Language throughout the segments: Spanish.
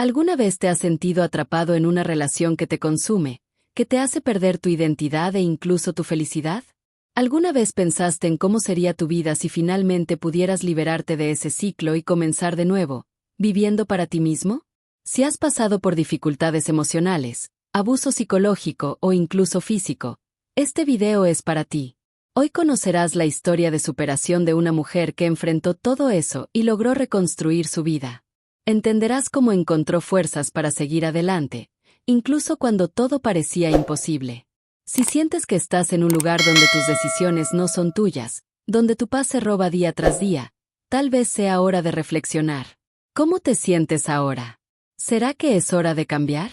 ¿Alguna vez te has sentido atrapado en una relación que te consume, que te hace perder tu identidad e incluso tu felicidad? ¿Alguna vez pensaste en cómo sería tu vida si finalmente pudieras liberarte de ese ciclo y comenzar de nuevo, viviendo para ti mismo? Si has pasado por dificultades emocionales, abuso psicológico o incluso físico, este video es para ti. Hoy conocerás la historia de superación de una mujer que enfrentó todo eso y logró reconstruir su vida. Entenderás cómo encontró fuerzas para seguir adelante, incluso cuando todo parecía imposible. Si sientes que estás en un lugar donde tus decisiones no son tuyas, donde tu paz se roba día tras día, tal vez sea hora de reflexionar. ¿Cómo te sientes ahora? ¿Será que es hora de cambiar?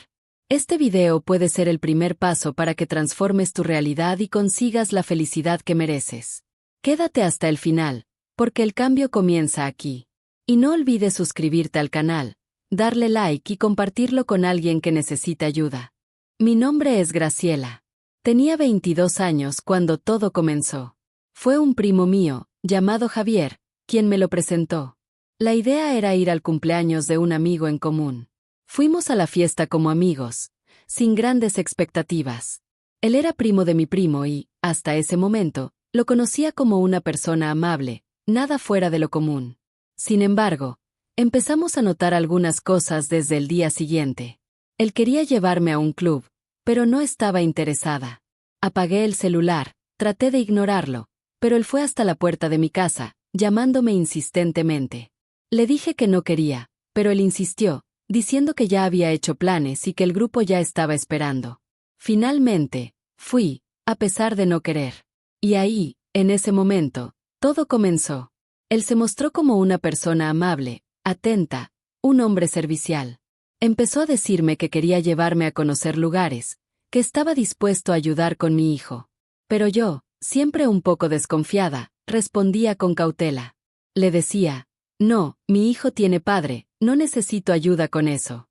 Este video puede ser el primer paso para que transformes tu realidad y consigas la felicidad que mereces. Quédate hasta el final, porque el cambio comienza aquí. Y no olvides suscribirte al canal, darle like y compartirlo con alguien que necesita ayuda. Mi nombre es Graciela. Tenía 22 años cuando todo comenzó. Fue un primo mío, llamado Javier, quien me lo presentó. La idea era ir al cumpleaños de un amigo en común. Fuimos a la fiesta como amigos, sin grandes expectativas. Él era primo de mi primo y, hasta ese momento, lo conocía como una persona amable, nada fuera de lo común. Sin embargo, empezamos a notar algunas cosas desde el día siguiente. Él quería llevarme a un club, pero no estaba interesada. Apagué el celular, traté de ignorarlo, pero él fue hasta la puerta de mi casa, llamándome insistentemente. Le dije que no quería, pero él insistió, diciendo que ya había hecho planes y que el grupo ya estaba esperando. Finalmente, fui, a pesar de no querer. Y ahí, en ese momento, todo comenzó. Él se mostró como una persona amable, atenta, un hombre servicial. Empezó a decirme que quería llevarme a conocer lugares, que estaba dispuesto a ayudar con mi hijo. Pero yo, siempre un poco desconfiada, respondía con cautela. Le decía, no, mi hijo tiene padre, no necesito ayuda con eso.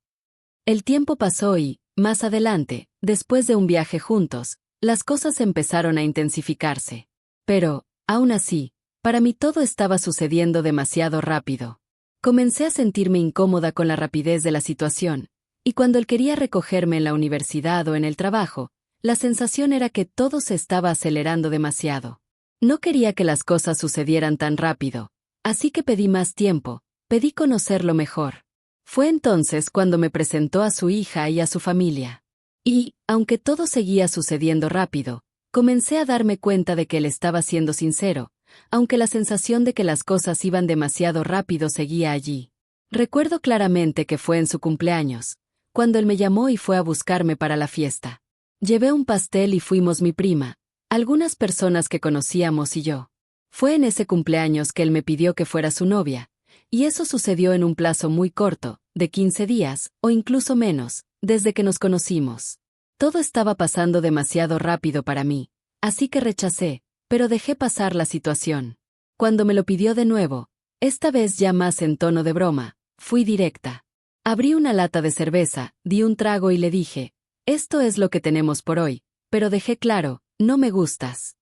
El tiempo pasó y, más adelante, después de un viaje juntos, las cosas empezaron a intensificarse. Pero, aún así, para mí todo estaba sucediendo demasiado rápido. Comencé a sentirme incómoda con la rapidez de la situación, y cuando él quería recogerme en la universidad o en el trabajo, la sensación era que todo se estaba acelerando demasiado. No quería que las cosas sucedieran tan rápido, así que pedí más tiempo, pedí conocerlo mejor. Fue entonces cuando me presentó a su hija y a su familia. Y, aunque todo seguía sucediendo rápido, comencé a darme cuenta de que él estaba siendo sincero, aunque la sensación de que las cosas iban demasiado rápido seguía allí. Recuerdo claramente que fue en su cumpleaños, cuando él me llamó y fue a buscarme para la fiesta. Llevé un pastel y fuimos mi prima, algunas personas que conocíamos y yo. Fue en ese cumpleaños que él me pidió que fuera su novia, y eso sucedió en un plazo muy corto, de 15 días, o incluso menos, desde que nos conocimos. Todo estaba pasando demasiado rápido para mí, así que rechacé, pero dejé pasar la situación. Cuando me lo pidió de nuevo, esta vez ya más en tono de broma, fui directa. Abrí una lata de cerveza, di un trago y le dije, esto es lo que tenemos por hoy, pero dejé claro, no me gustas.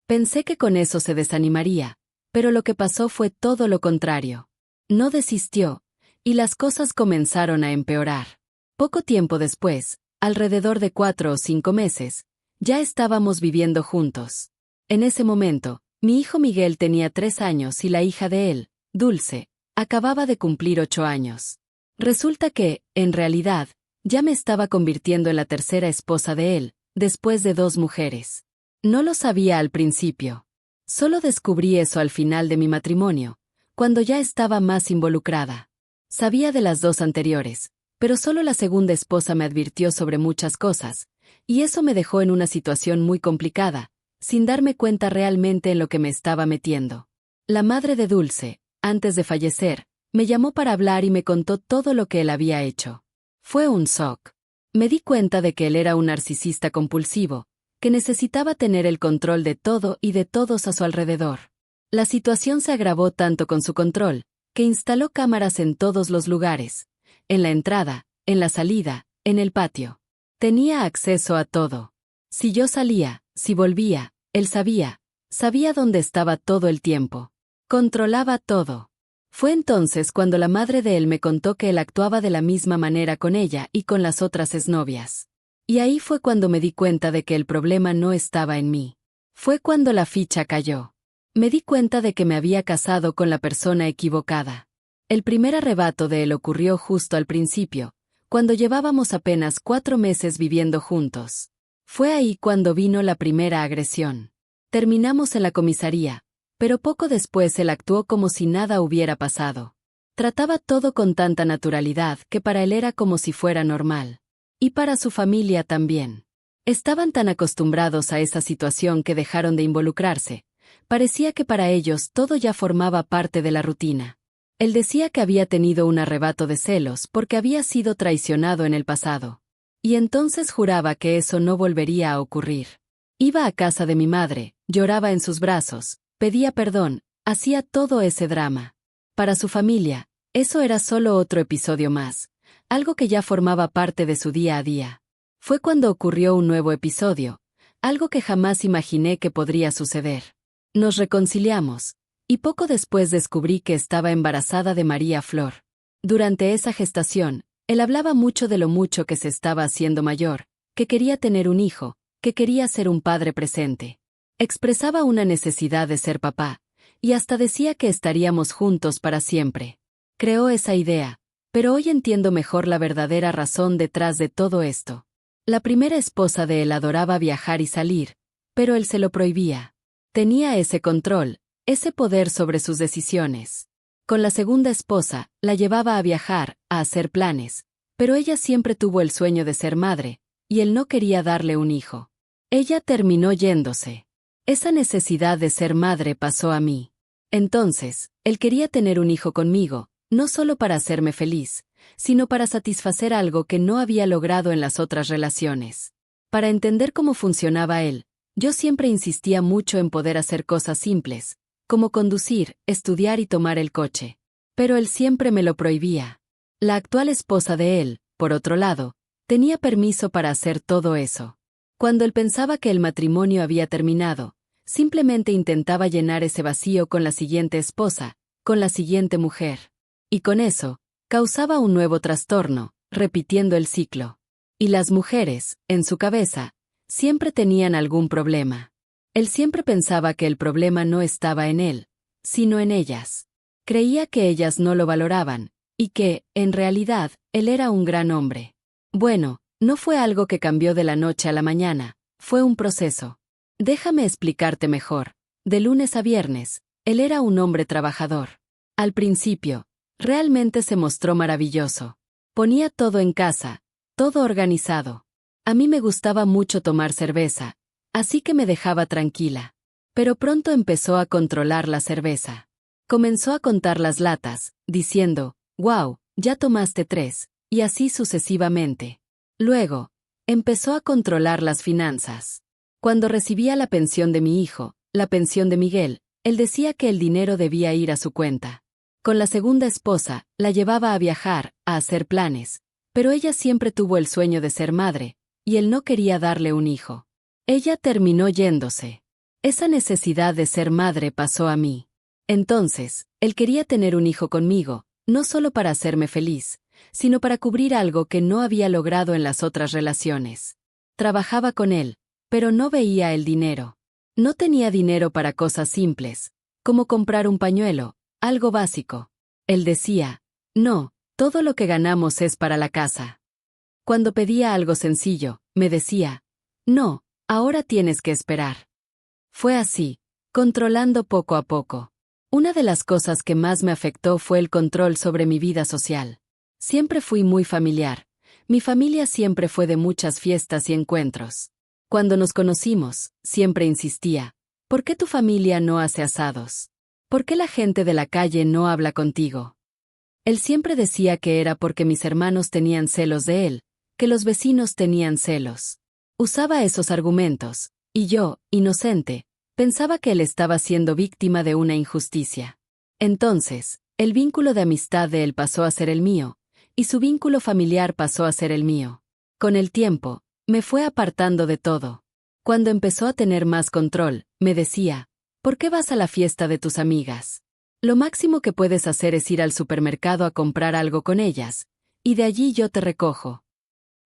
Pensé que con eso se desanimaría, pero lo que pasó fue todo lo contrario. No desistió, y las cosas comenzaron a empeorar. Poco tiempo después, alrededor de 4 o 5 meses, ya estábamos viviendo juntos. En ese momento, mi hijo Miguel tenía 3 años y la hija de él, Dulce, acababa de cumplir 8 años. Resulta que, en realidad, ya me estaba convirtiendo en la tercera esposa de él, después de 2 mujeres. No lo sabía al principio. Solo descubrí eso al final de mi matrimonio, cuando ya estaba más involucrada. Sabía de las 2 anteriores, pero solo la segunda esposa me advirtió sobre muchas cosas, y eso me dejó en una situación muy complicada, sin darme cuenta realmente en lo que me estaba metiendo. La madre de Dulce, antes de fallecer, me llamó para hablar y me contó todo lo que él había hecho. Fue un shock. Me di cuenta de que él era un narcisista compulsivo, que necesitaba tener el control de todo y de todos a su alrededor. La situación se agravó tanto con su control, que instaló cámaras en todos los lugares, en la entrada, en la salida, en el patio. Tenía acceso a todo. Si yo salía, si volvía, él sabía dónde estaba todo el tiempo. Controlaba todo. Fue entonces cuando la madre de él me contó que él actuaba de la misma manera con ella y con las otras exnovias. Y ahí fue cuando me di cuenta de que el problema no estaba en mí. Fue cuando la ficha cayó. Me di cuenta de que me había casado con la persona equivocada. El primer arrebato de él ocurrió justo al principio, cuando llevábamos apenas 4 meses viviendo juntos. Fue ahí cuando vino la primera agresión. Terminamos en la comisaría, pero poco después él actuó como si nada hubiera pasado. Trataba todo con tanta naturalidad que para él era como si fuera normal. Y para su familia también. Estaban tan acostumbrados a esa situación que dejaron de involucrarse. Parecía que para ellos todo ya formaba parte de la rutina. Él decía que había tenido un arrebato de celos porque había sido traicionado en el pasado. Y entonces juraba que eso no volvería a ocurrir. Iba a casa de mi madre, lloraba en sus brazos, pedía perdón, hacía todo ese drama. Para su familia, eso era solo otro episodio más, algo que ya formaba parte de su día a día. Fue cuando ocurrió un nuevo episodio, algo que jamás imaginé que podría suceder. Nos reconciliamos, y poco después descubrí que estaba embarazada de María Flor. Durante esa gestación, él hablaba mucho de lo mucho que se estaba haciendo mayor, que quería tener un hijo, que quería ser un padre presente. Expresaba una necesidad de ser papá, y hasta decía que estaríamos juntos para siempre. Creó esa idea, pero hoy entiendo mejor la verdadera razón detrás de todo esto. La primera esposa de él adoraba viajar y salir, pero él se lo prohibía. Tenía ese control, ese poder sobre sus decisiones. Con la segunda esposa, la llevaba a viajar, a hacer planes, pero ella siempre tuvo el sueño de ser madre, y él no quería darle un hijo. Ella terminó yéndose. Esa necesidad de ser madre pasó a mí. Entonces, él quería tener un hijo conmigo, no solo para hacerme feliz, sino para satisfacer algo que no había logrado en las otras relaciones. Para entender cómo funcionaba él, yo siempre insistía mucho en poder hacer cosas simples, como conducir, estudiar y tomar el coche. Pero él siempre me lo prohibía. La actual esposa de él, por otro lado, tenía permiso para hacer todo eso. Cuando él pensaba que el matrimonio había terminado, simplemente intentaba llenar ese vacío con la siguiente esposa, con la siguiente mujer. Y con eso, causaba un nuevo trastorno, repitiendo el ciclo. Y las mujeres, en su cabeza, siempre tenían algún problema. Él siempre pensaba que el problema no estaba en él, sino en ellas. Creía que ellas no lo valoraban, y que, en realidad, él era un gran hombre. Bueno, no fue algo que cambió de la noche a la mañana, fue un proceso. Déjame explicarte mejor. De lunes a viernes, él era un hombre trabajador. Al principio, realmente se mostró maravilloso. Ponía todo en casa, todo organizado. A mí me gustaba mucho tomar cerveza, así que me dejaba tranquila. Pero pronto empezó a controlar la cerveza. Comenzó a contar las latas, diciendo, «Wow, ya tomaste 3», y así sucesivamente. Luego, empezó a controlar las finanzas. Cuando recibía la pensión de mi hijo, la pensión de Miguel, él decía que el dinero debía ir a su cuenta. Con la segunda esposa, la llevaba a viajar, a hacer planes, pero ella siempre tuvo el sueño de ser madre, y él no quería darle un hijo. Ella terminó yéndose. Esa necesidad de ser madre pasó a mí. Entonces, él quería tener un hijo conmigo, no solo para hacerme feliz, sino para cubrir algo que no había logrado en las otras relaciones. Trabajaba con él, pero no veía el dinero. No tenía dinero para cosas simples, como comprar un pañuelo, algo básico. Él decía, «No, todo lo que ganamos es para la casa». Cuando pedía algo sencillo, me decía, «No, ahora tienes que esperar». Fue así, controlando poco a poco. Una de las cosas que más me afectó fue el control sobre mi vida social. Siempre fui muy familiar. Mi familia siempre fue de muchas fiestas y encuentros. Cuando nos conocimos, siempre insistía, «¿Por qué tu familia no hace asados? ¿Por qué la gente de la calle no habla contigo?». Él siempre decía que era porque mis hermanos tenían celos de él, que los vecinos tenían celos. Usaba esos argumentos, y yo, inocente, pensaba que él estaba siendo víctima de una injusticia. Entonces, el vínculo de amistad de él pasó a ser el mío, y su vínculo familiar pasó a ser el mío. Con el tiempo, me fue apartando de todo. Cuando empezó a tener más control, me decía, «¿Por qué vas a la fiesta de tus amigas? Lo máximo que puedes hacer es ir al supermercado a comprar algo con ellas, y de allí yo te recojo.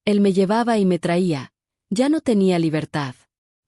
Él me llevaba y me traía. Ya no tenía libertad.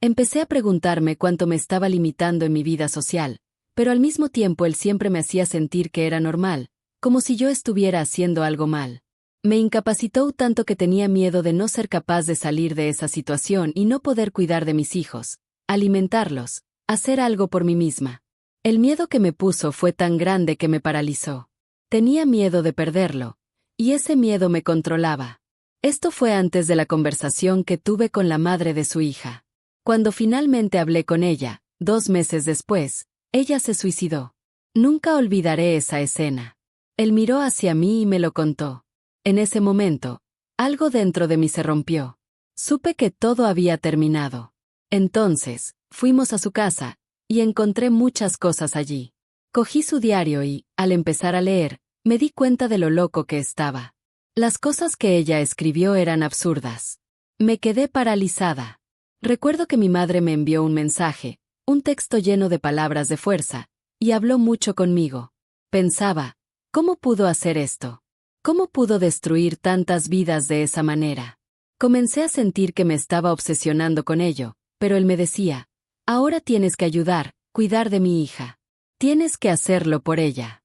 Empecé a preguntarme cuánto me estaba limitando en mi vida social, pero al mismo tiempo él siempre me hacía sentir que era normal, como si yo estuviera haciendo algo mal. Me incapacitó tanto que tenía miedo de no ser capaz de salir de esa situación y no poder cuidar de mis hijos, alimentarlos, hacer algo por mí misma. El miedo que me puso fue tan grande que me paralizó. Tenía miedo de perderlo, y ese miedo me controlaba. Esto fue antes de la conversación que tuve con la madre de su hija. Cuando finalmente hablé con ella, 2 meses después, ella se suicidó. Nunca olvidaré esa escena. Él miró hacia mí y me lo contó. En ese momento, algo dentro de mí se rompió. Supe que todo había terminado. Entonces, fuimos a su casa, y encontré muchas cosas allí. Cogí su diario y, al empezar a leer, me di cuenta de lo loco que estaba. Las cosas que ella escribió eran absurdas. Me quedé paralizada. Recuerdo que mi madre me envió un mensaje, un texto lleno de palabras de fuerza, y habló mucho conmigo. Pensaba, ¿cómo pudo hacer esto? ¿Cómo pudo destruir tantas vidas de esa manera? Comencé a sentir que me estaba obsesionando con ello, pero él me decía, ahora tienes que ayudar, cuidar de mi hija. Tienes que hacerlo por ella.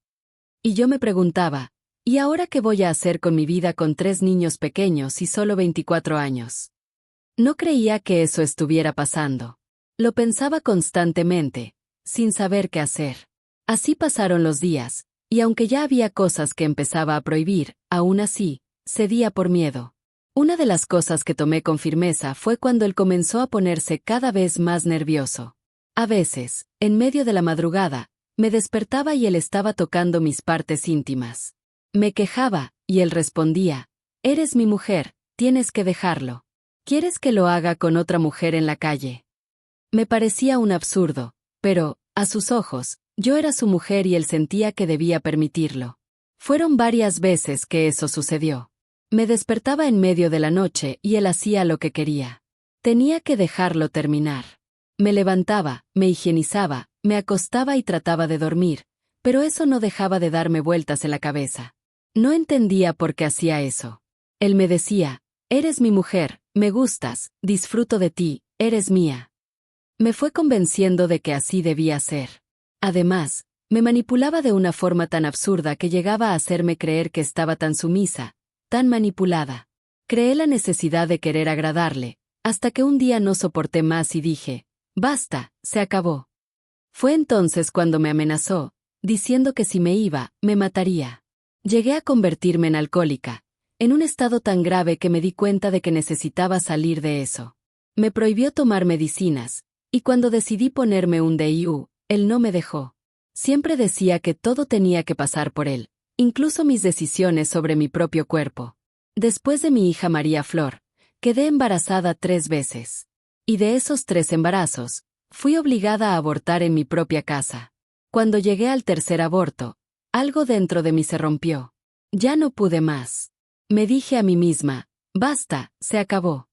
Y yo me preguntaba, ¿y ahora qué voy a hacer con mi vida con 3 niños pequeños y solo 24 años? No creía que eso estuviera pasando. Lo pensaba constantemente, sin saber qué hacer. Así pasaron los días, y aunque ya había cosas que empezaba a prohibir, aún así, cedía por miedo. Una de las cosas que tomé con firmeza fue cuando él comenzó a ponerse cada vez más nervioso. A veces, en medio de la madrugada, me despertaba y él estaba tocando mis partes íntimas. Me quejaba, y él respondía, «Eres mi mujer, tienes que dejarlo. ¿Quieres que lo haga con otra mujer en la calle?» Me parecía un absurdo, pero, a sus ojos, yo era su mujer y él sentía que debía permitirlo. Fueron varias veces que eso sucedió. Me despertaba en medio de la noche y él hacía lo que quería. Tenía que dejarlo terminar. Me levantaba, me higienizaba, me acostaba y trataba de dormir, pero eso no dejaba de darme vueltas en la cabeza. No entendía por qué hacía eso. Él me decía, «Eres mi mujer, me gustas, disfruto de ti, eres mía». Me fue convenciendo de que así debía ser. Además, me manipulaba de una forma tan absurda que llegaba a hacerme creer que estaba tan sumisa, tan manipulada. Creé la necesidad de querer agradarle, hasta que un día no soporté más y dije, «Basta, se acabó». Fue entonces cuando me amenazó, diciendo que si me iba, me mataría. Llegué a convertirme en alcohólica, en un estado tan grave que me di cuenta de que necesitaba salir de eso. Me prohibió tomar medicinas, y cuando decidí ponerme un DIU, él no me dejó. Siempre decía que todo tenía que pasar por él, incluso mis decisiones sobre mi propio cuerpo. Después de mi hija María Flor, quedé embarazada 3 veces. Y de esos 3 embarazos, fui obligada a abortar en mi propia casa. Cuando llegué al tercer aborto, algo dentro de mí se rompió. Ya no pude más. Me dije a mí misma, basta, se acabó.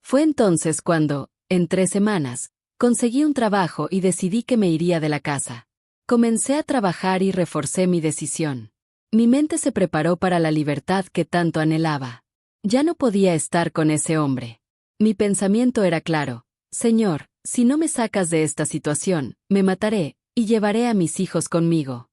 Fue entonces cuando, en 3 semanas, conseguí un trabajo y decidí que me iría de la casa. Comencé a trabajar y reforcé mi decisión. Mi mente se preparó para la libertad que tanto anhelaba. Ya no podía estar con ese hombre. Mi pensamiento era claro, Señor, si no me sacas de esta situación, me mataré, y llevaré a mis hijos conmigo.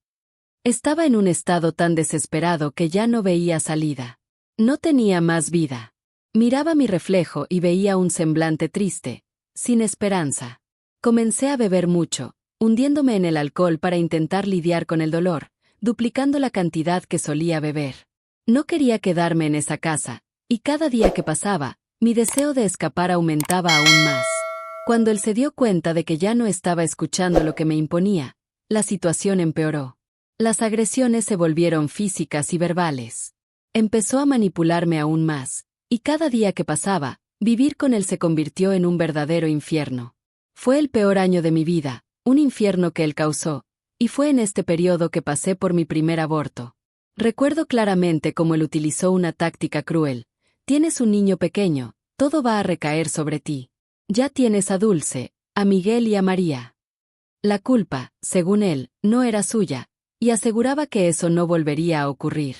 Estaba en un estado tan desesperado que ya no veía salida. No tenía más vida. Miraba mi reflejo y veía un semblante triste, sin esperanza. Comencé a beber mucho, hundiéndome en el alcohol para intentar lidiar con el dolor, duplicando la cantidad que solía beber. No quería quedarme en esa casa, y cada día que pasaba, mi deseo de escapar aumentaba aún más. Cuando él se dio cuenta de que ya no estaba escuchando lo que me imponía, la situación empeoró. Las agresiones se volvieron físicas y verbales. Empezó a manipularme aún más, y cada día que pasaba, vivir con él se convirtió en un verdadero infierno. Fue el peor año de mi vida, un infierno que él causó, y fue en este periodo que pasé por mi primer aborto. Recuerdo claramente cómo él utilizó una táctica cruel. Tienes un niño pequeño, todo va a recaer sobre ti. Ya tienes a Dulce, a Miguel y a María. La culpa, según él, no era suya, y aseguraba que eso no volvería a ocurrir.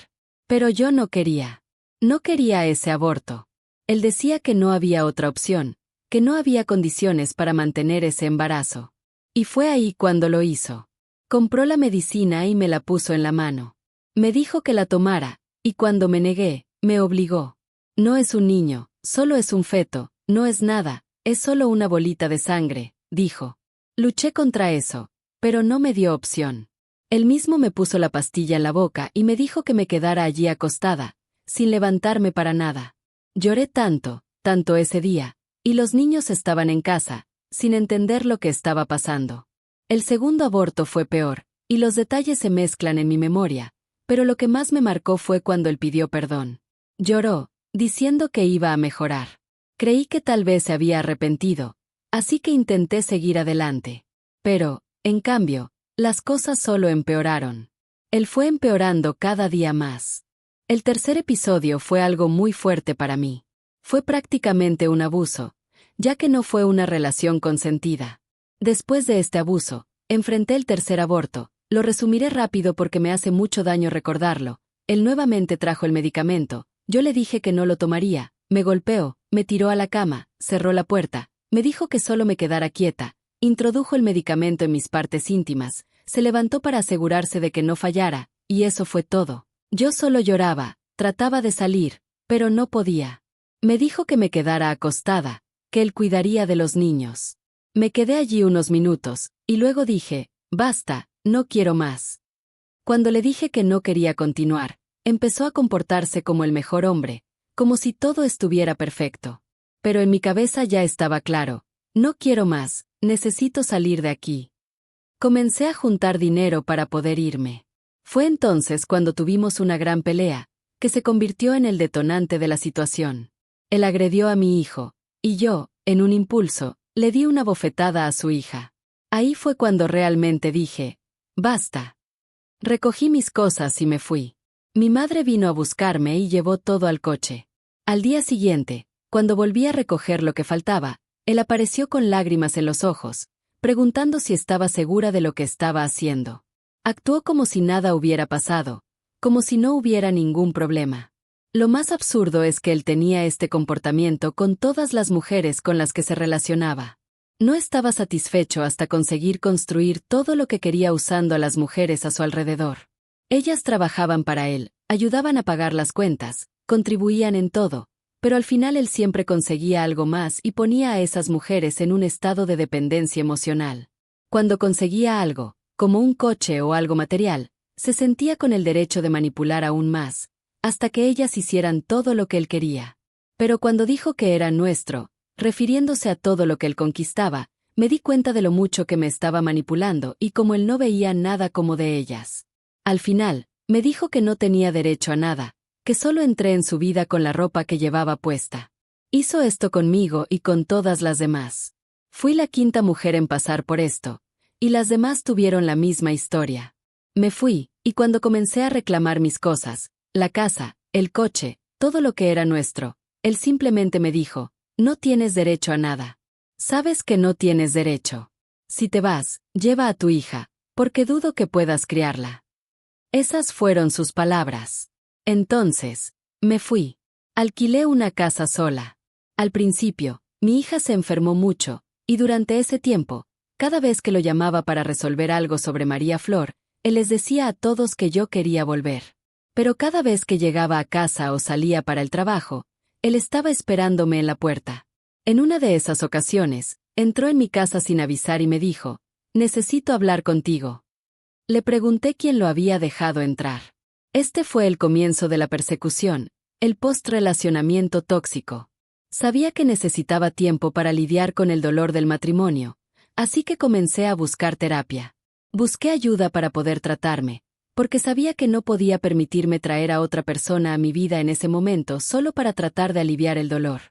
Pero yo no quería. No quería ese aborto. Él decía que no había otra opción, que no había condiciones para mantener ese embarazo. Y fue ahí cuando lo hizo. Compró la medicina y me la puso en la mano. Me dijo que la tomara, y cuando me negué, me obligó. No es un niño, solo es un feto, no es nada, es solo una bolita de sangre, dijo. Luché contra eso, pero no me dio opción. Él mismo me puso la pastilla en la boca y me dijo que me quedara allí acostada, sin levantarme para nada. Lloré tanto, tanto ese día, y los niños estaban en casa, sin entender lo que estaba pasando. El segundo aborto fue peor, y los detalles se mezclan en mi memoria, pero lo que más me marcó fue cuando él pidió perdón. Lloró, diciendo que iba a mejorar. Creí que tal vez se había arrepentido, así que intenté seguir adelante. Pero, en cambio, las cosas solo empeoraron. Él fue empeorando cada día más. El tercer episodio fue algo muy fuerte para mí. Fue prácticamente un abuso, ya que no fue una relación consentida. Después de este abuso, enfrenté el tercer aborto. Lo resumiré rápido porque me hace mucho daño recordarlo. Él nuevamente trajo el medicamento, yo le dije que no lo tomaría, me golpeó, me tiró a la cama, cerró la puerta, me dijo que solo me quedara quieta, introdujo el medicamento en mis partes íntimas, se levantó para asegurarse de que no fallara, y eso fue todo. Yo solo lloraba, trataba de salir, pero no podía. Me dijo que me quedara acostada, que él cuidaría de los niños. Me quedé allí unos minutos, y luego dije, basta, no quiero más. Cuando le dije que no quería continuar, empezó a comportarse como el mejor hombre, como si todo estuviera perfecto. Pero en mi cabeza ya estaba claro, no quiero más, necesito salir de aquí. Comencé a juntar dinero para poder irme. Fue entonces cuando tuvimos una gran pelea, que se convirtió en el detonante de la situación. Él agredió a mi hijo, y yo, en un impulso, le di una bofetada a su hija. Ahí fue cuando realmente dije, basta. Recogí mis cosas y me fui. Mi madre vino a buscarme y llevó todo al coche. Al día siguiente, cuando volví a recoger lo que faltaba, él apareció con lágrimas en los ojos, preguntando si estaba segura de lo que estaba haciendo. Actuó como si nada hubiera pasado, como si no hubiera ningún problema. Lo más absurdo es que él tenía este comportamiento con todas las mujeres con las que se relacionaba. No estaba satisfecho hasta conseguir construir todo lo que quería usando a las mujeres a su alrededor. Ellas trabajaban para él, ayudaban a pagar las cuentas, contribuían en todo, pero al final él siempre conseguía algo más y ponía a esas mujeres en un estado de dependencia emocional. Cuando conseguía algo, como un coche o algo material, se sentía con el derecho de manipular aún más, hasta que ellas hicieran todo lo que él quería. Pero cuando dijo que era nuestro, refiriéndose a todo lo que él conquistaba, me di cuenta de lo mucho que me estaba manipulando y como él no veía nada como de ellas. Al final, me dijo que no tenía derecho a nada, que solo entré en su vida con la ropa que llevaba puesta. Hizo esto conmigo y con todas las demás. Fui la quinta mujer en pasar por esto, y las demás tuvieron la misma historia. Me fui, y cuando comencé a reclamar mis cosas, la casa, el coche, todo lo que era nuestro, él simplemente me dijo, no tienes derecho a nada. Sabes que no tienes derecho. Si te vas, lleva a tu hija, porque dudo que puedas criarla. Esas fueron sus palabras. Entonces, me fui. Alquilé una casa sola. Al principio, mi hija se enfermó mucho, y durante ese tiempo, cada vez que lo llamaba para resolver algo sobre María Flor, él les decía a todos que yo quería volver. Pero cada vez que llegaba a casa o salía para el trabajo, él estaba esperándome en la puerta. En una de esas ocasiones, entró en mi casa sin avisar y me dijo, necesito hablar contigo. Le pregunté quién lo había dejado entrar. Este fue el comienzo de la persecución, el post-relacionamiento tóxico. Sabía que necesitaba tiempo para lidiar con el dolor del matrimonio, así que comencé a buscar terapia. Busqué ayuda para poder tratarme, porque sabía que no podía permitirme traer a otra persona a mi vida en ese momento solo para tratar de aliviar el dolor.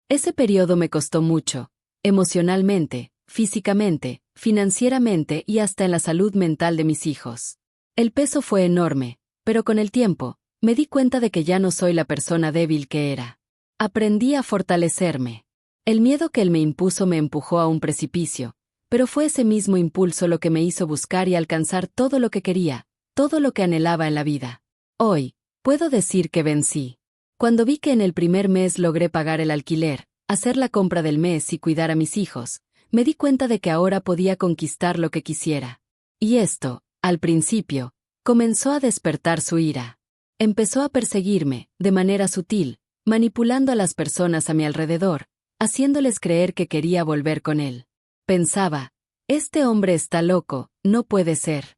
Ese periodo me costó mucho, emocionalmente, físicamente, financieramente y hasta en la salud mental de mis hijos. El peso fue enorme, pero con el tiempo, me di cuenta de que ya no soy la persona débil que era. Aprendí a fortalecerme. El miedo que él me impuso me empujó a un precipicio, pero fue ese mismo impulso lo que me hizo buscar y alcanzar todo lo que quería, todo lo que anhelaba en la vida. Hoy, puedo decir que vencí. Cuando vi que en el primer mes logré pagar el alquiler, hacer la compra del mes y cuidar a mis hijos, me di cuenta de que ahora podía conquistar lo que quisiera. Y esto, al principio, comenzó a despertar su ira. Empezó a perseguirme, de manera sutil, manipulando a las personas a mi alrededor, haciéndoles creer que quería volver con él. Pensaba, este hombre está loco, no puede ser.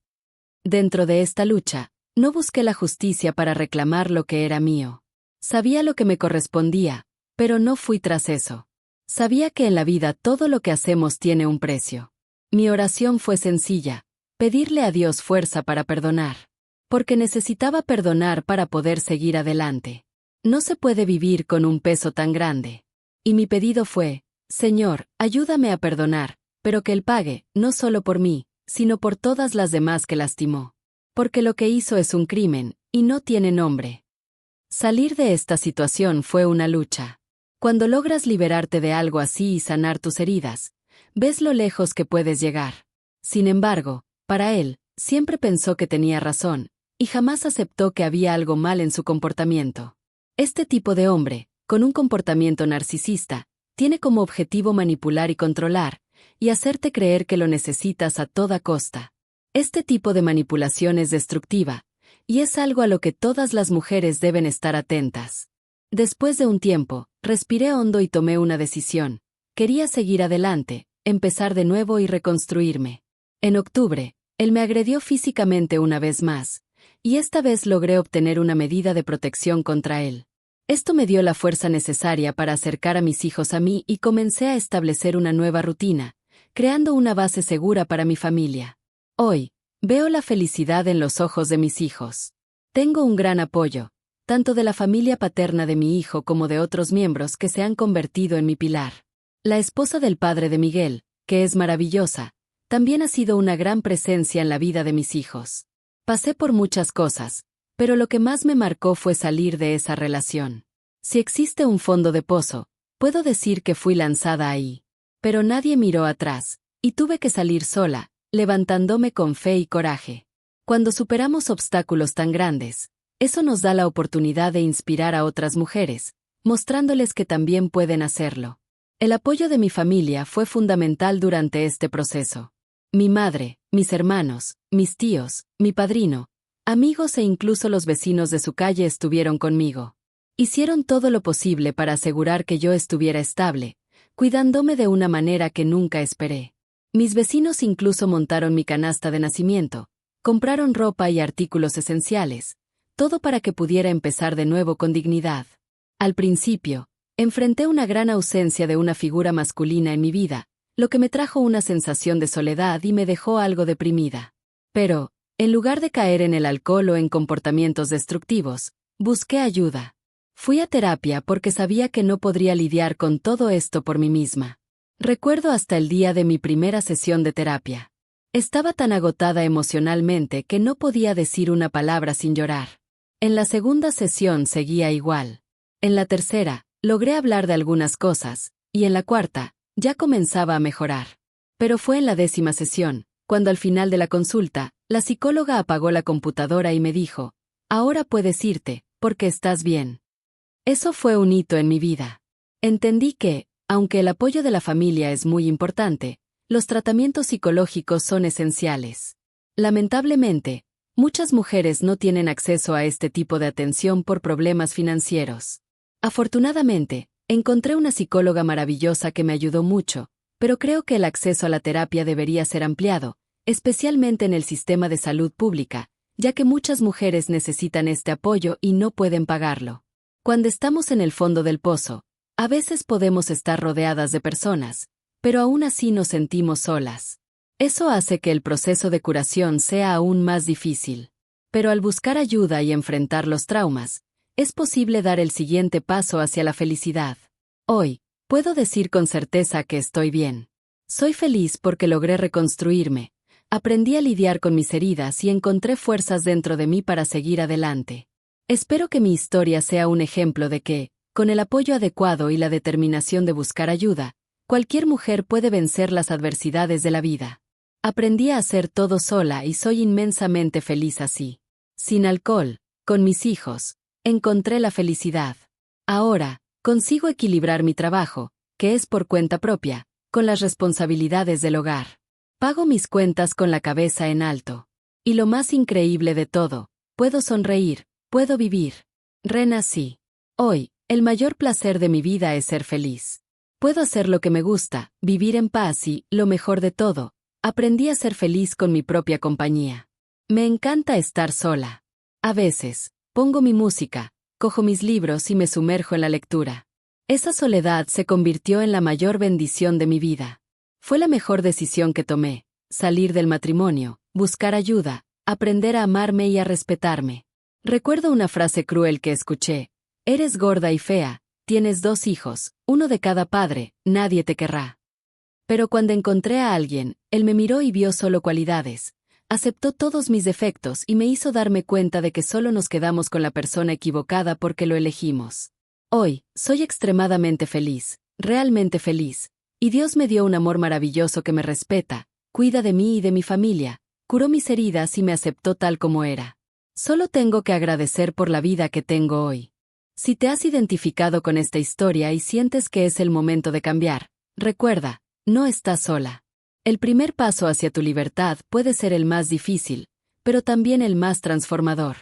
Dentro de esta lucha, no busqué la justicia para reclamar lo que era mío. Sabía lo que me correspondía, pero no fui tras eso. Sabía que en la vida todo lo que hacemos tiene un precio. Mi oración fue sencilla, pedirle a Dios fuerza para perdonar. Porque necesitaba perdonar para poder seguir adelante. No se puede vivir con un peso tan grande. Y mi pedido fue, Señor, ayúdame a perdonar, pero que Él pague, no solo por mí, sino por todas las demás que lastimó. Porque lo que hizo es un crimen, y no tiene nombre. Salir de esta situación fue una lucha. Cuando logras liberarte de algo así y sanar tus heridas, ves lo lejos que puedes llegar. Sin embargo, para él, siempre pensó que tenía razón, y jamás aceptó que había algo mal en su comportamiento. Este tipo de hombre, con un comportamiento narcisista, tiene como objetivo manipular y controlar, y hacerte creer que lo necesitas a toda costa. Este tipo de manipulación es destructiva, y es algo a lo que todas las mujeres deben estar atentas. Después de un tiempo, respiré hondo y tomé una decisión. Quería seguir adelante, empezar de nuevo y reconstruirme. En octubre, él me agredió físicamente una vez más, y esta vez logré obtener una medida de protección contra él. Esto me dio la fuerza necesaria para acercar a mis hijos a mí y comencé a establecer una nueva rutina, creando una base segura para mi familia. Hoy, veo la felicidad en los ojos de mis hijos. Tengo un gran apoyo, tanto de la familia paterna de mi hijo como de otros miembros que se han convertido en mi pilar. La esposa del padre de Miguel, que es maravillosa, también ha sido una gran presencia en la vida de mis hijos. Pasé por muchas cosas, pero lo que más me marcó fue salir de esa relación. Si existe un fondo de pozo, puedo decir que fui lanzada ahí. Pero nadie miró atrás, y tuve que salir sola, levantándome con fe y coraje. Cuando superamos obstáculos tan grandes, eso nos da la oportunidad de inspirar a otras mujeres, mostrándoles que también pueden hacerlo. El apoyo de mi familia fue fundamental durante este proceso. Mi madre, mis hermanos, mis tíos, mi padrino, amigos e incluso los vecinos de su calle estuvieron conmigo. Hicieron todo lo posible para asegurar que yo estuviera estable, cuidándome de una manera que nunca esperé. Mis vecinos incluso montaron mi canasta de nacimiento, compraron ropa y artículos esenciales, todo para que pudiera empezar de nuevo con dignidad. Al principio, enfrenté una gran ausencia de una figura masculina en mi vida, lo que me trajo una sensación de soledad y me dejó algo deprimida. Pero, en lugar de caer en el alcohol o en comportamientos destructivos, busqué ayuda. Fui a terapia porque sabía que no podría lidiar con todo esto por mí misma. Recuerdo hasta el día de mi primera sesión de terapia. Estaba tan agotada emocionalmente que no podía decir una palabra sin llorar. En la segunda sesión seguía igual. En la tercera, logré hablar de algunas cosas, y en la cuarta, ya comenzaba a mejorar. Pero fue en la 10ª sesión, cuando al final de la consulta, la psicóloga apagó la computadora y me dijo, ahora puedes irte, porque estás bien. Eso fue un hito en mi vida. Entendí que, aunque el apoyo de la familia es muy importante, los tratamientos psicológicos son esenciales. Lamentablemente, muchas mujeres no tienen acceso a este tipo de atención por problemas financieros. Afortunadamente, encontré una psicóloga maravillosa que me ayudó mucho, pero creo que el acceso a la terapia debería ser ampliado, especialmente en el sistema de salud pública, ya que muchas mujeres necesitan este apoyo y no pueden pagarlo. Cuando estamos en el fondo del pozo, a veces podemos estar rodeadas de personas, pero aún así nos sentimos solas. Eso hace que el proceso de curación sea aún más difícil. Pero al buscar ayuda y enfrentar los traumas, es posible dar el siguiente paso hacia la felicidad. Hoy, puedo decir con certeza que estoy bien. Soy feliz porque logré reconstruirme, aprendí a lidiar con mis heridas y encontré fuerzas dentro de mí para seguir adelante. Espero que mi historia sea un ejemplo de que, con el apoyo adecuado y la determinación de buscar ayuda, cualquier mujer puede vencer las adversidades de la vida. Aprendí a hacer todo sola y soy inmensamente feliz así. Sin alcohol, con mis hijos, encontré la felicidad. Ahora, consigo equilibrar mi trabajo, que es por cuenta propia, con las responsabilidades del hogar. Pago mis cuentas con la cabeza en alto. Y lo más increíble de todo, puedo sonreír, puedo vivir. Renací. Hoy, el mayor placer de mi vida es ser feliz. Puedo hacer lo que me gusta, vivir en paz y, lo mejor de todo, aprendí a ser feliz con mi propia compañía. Me encanta estar sola. A veces, pongo mi música, cojo mis libros y me sumerjo en la lectura. Esa soledad se convirtió en la mayor bendición de mi vida. Fue la mejor decisión que tomé, salir del matrimonio, buscar ayuda, aprender a amarme y a respetarme. Recuerdo una frase cruel que escuché: eres gorda y fea, tienes 2 hijos, uno de cada padre, nadie te querrá. Pero cuando encontré a alguien, él me miró y vio solo cualidades, aceptó todos mis defectos y me hizo darme cuenta de que solo nos quedamos con la persona equivocada porque lo elegimos. Hoy, soy extremadamente feliz, realmente feliz, y Dios me dio un amor maravilloso que me respeta, cuida de mí y de mi familia, curó mis heridas y me aceptó tal como era. Solo tengo que agradecer por la vida que tengo hoy. Si te has identificado con esta historia y sientes que es el momento de cambiar, recuerda, no estás sola. El primer paso hacia tu libertad puede ser el más difícil, pero también el más transformador.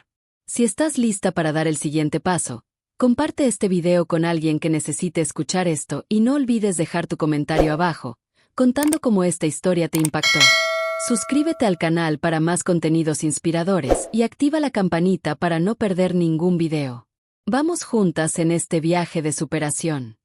Si estás lista para dar el siguiente paso, comparte este video con alguien que necesite escuchar esto y no olvides dejar tu comentario abajo, contando cómo esta historia te impactó. Suscríbete al canal para más contenidos inspiradores y activa la campanita para no perder ningún video. Vamos juntas en este viaje de superación.